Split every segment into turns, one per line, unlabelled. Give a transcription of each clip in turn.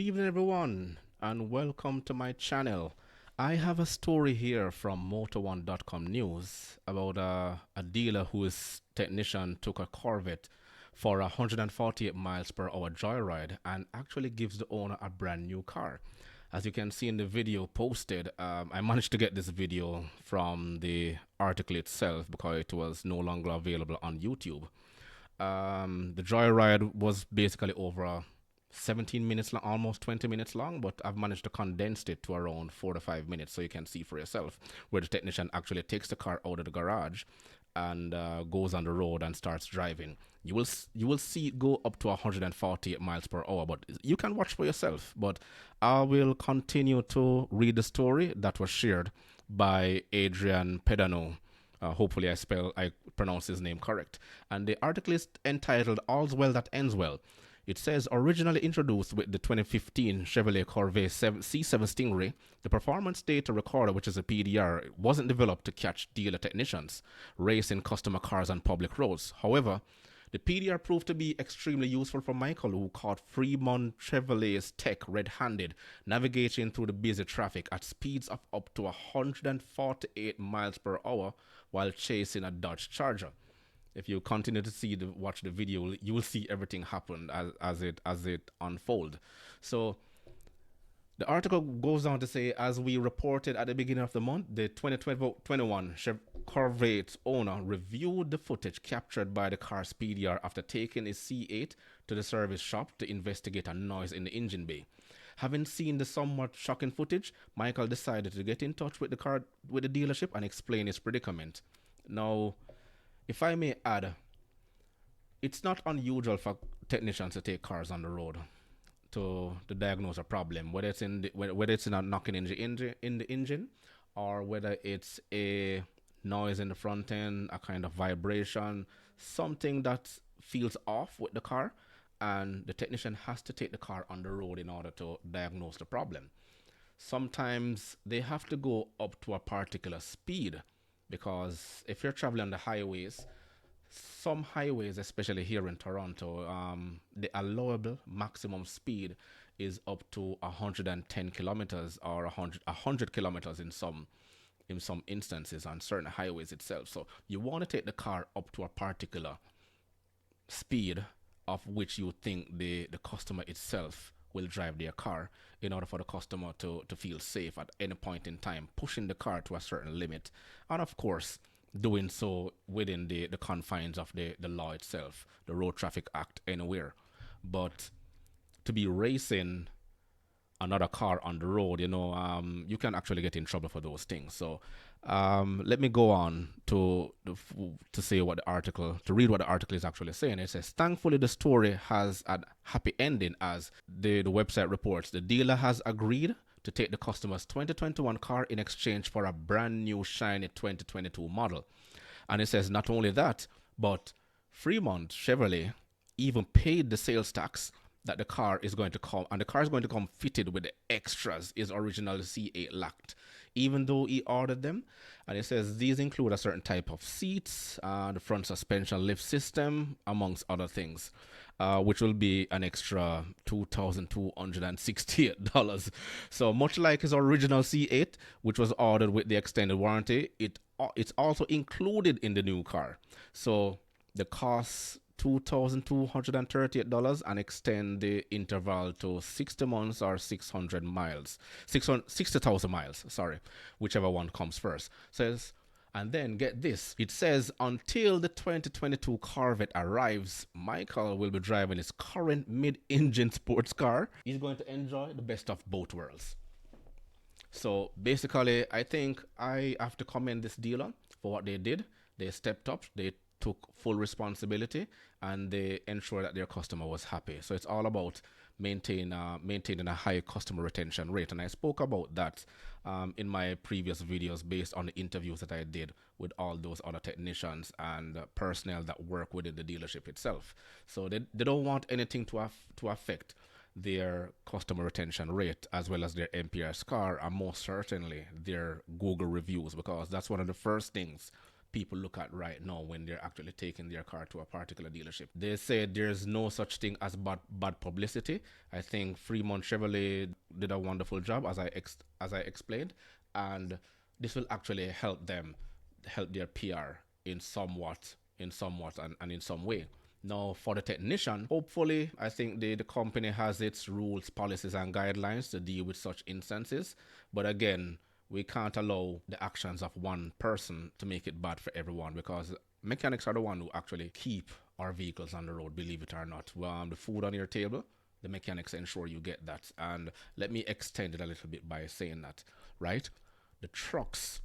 evening, everyone, and welcome to my channel. I have a story here from Motor1.com News about a dealer whose technician took a Corvette for 148 miles per hour joyride and actually gives the owner a brand new car. As you can see in the video posted, I managed to get this video from the article itself because it was no longer available on YouTube. The joyride was basically over 17 minutes long, almost 20 minutes long, but I've managed to condense it to around 4 to 5 minutes so you can see for yourself where the technician actually takes the car out of the garage and goes on the road and starts driving. You will see it go up to 148 miles per hour, but you can watch for yourself. But I will continue to read the story that was shared by Adrian Pedano. Hopefully I pronounce his name correct. And the article is entitled "All's Well That Ends Well." It says, originally introduced with the 2015 Chevrolet Corvette C7 Stingray, the performance data recorder, which is a PDR, wasn't developed to catch dealer technicians racing customer cars on public roads. However, the PDR proved to be extremely useful for Michael, who caught Fremont Chevrolet's tech red-handed, navigating through the busy traffic at speeds of up to 148 miles per hour while chasing a Dodge Charger. If you continue to watch the video, you will see everything happen as it unfolds. So the article goes on to say, as we reported at the beginning of the month, the 2021 Corvette owner reviewed the footage captured by the car's PDR after taking his C8 to the service shop to investigate a noise in the engine bay. Having seen the somewhat shocking footage, Michael decided to get in touch with the dealership and explain his predicament. Now, if I may add, it's not unusual for technicians to take cars on the road to diagnose a problem, whether it's in a knocking in the engine, or whether it's a noise in the front end, a kind of vibration, something that feels off with the car, and the technician has to take the car on the road in order to diagnose the problem. Sometimes they have to go up to a particular speed, because if you're traveling on the highways, some highways, especially here in Toronto, the allowable maximum speed is up to 110 kilometers or 100 kilometers in some instances on certain highways itself. So you want to take the car up to a particular speed of which you think the customer itself will drive their car, in order for the customer to feel safe at any point in time, pushing the car to a certain limit, and of course doing so within the confines of the law itself, the Road Traffic Act, anywhere. But to be racing another car on the road, you can actually get in trouble for those things. So let me go on to say what the article, to read what the article is actually saying. It says, thankfully, the story has a happy ending, as the website reports. The dealer has agreed to take the customer's 2021 car in exchange for a brand new shiny 2022 model. And it says not only that, but Fremont Chevrolet even paid the sales tax that the car is going to come, and the car is going to come fitted with the extras his original C8 lacked, even though he ordered them. And it says these include a certain type of seats, the front suspension lift system, amongst other things, which will be an extra $2,268. So much like his original C8, which was ordered with the extended warranty, it's also included in the new car. So the cost $2,238 and extend the interval to 60 months or 600 miles, 60,000 miles, sorry, whichever one comes first. Says, and then get this, it says until the 2022 Corvette arrives, Michael will be driving his current mid-engine sports car. He's going to enjoy the best of both worlds. So basically, I think I have to commend this dealer for what they did. They stepped up, they took full responsibility, and they ensured that their customer was happy. So it's all about maintaining a high customer retention rate, and I spoke about that in my previous videos based on the interviews that I did with all those other technicians and personnel that work within the dealership itself. So they don't want anything to affect their customer retention rate, as well as their MPH score, and most certainly their Google reviews, because that's one of the first things people look at right now when they're actually taking their car to a particular dealership. They say there's no such thing as bad publicity. I think Fremont Chevrolet did a wonderful job, as I explained, and this will actually help them, help their PR and in some way. Now, for the technician, hopefully, I think the company has its rules, policies, and guidelines to deal with such instances. But again, we can't allow the actions of one person to make it bad for everyone, because mechanics are the one who actually keep our vehicles on the road, believe it or not. The food on your table, the mechanics ensure you get that. And let me extend it a little bit by saying that, right? The trucks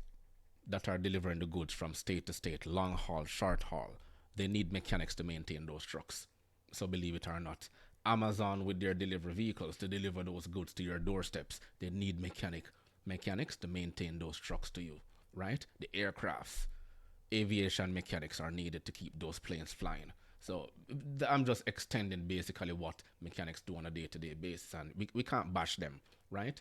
that are delivering the goods from state to state, long haul, short haul, they need mechanics to maintain those trucks. So believe it or not, Amazon with their delivery vehicles to deliver those goods to your doorsteps, they need mechanics to maintain those trucks to you, right? The aircrafts, aviation mechanics are needed to keep those planes flying. So I'm just extending basically what mechanics do on a day-to-day basis, and we can't bash them, right?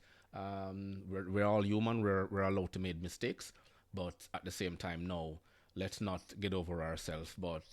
We're all human. We're allowed to make mistakes, but at the same time, no, let's not get over ourselves. But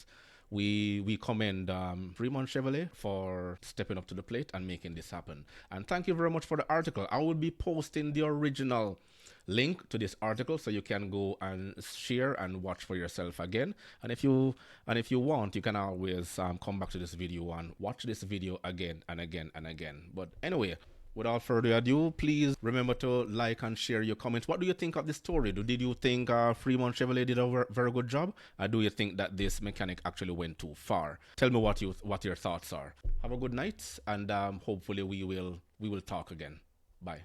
we commend Fremont Chevrolet for stepping up to the plate and making this happen. And thank you very much for the article. I will be posting the original link to this article so you can go and share and watch for yourself again. And if you want, you can always come back to this video and watch this video again and again and again. But anyway, without further ado, please remember to like and share your comments. What do you think of this story? Did you think Fremont Chevrolet did a very good job? Or do you think that this mechanic actually went too far? Tell me what your thoughts are. Have a good night, and hopefully we will talk again. Bye.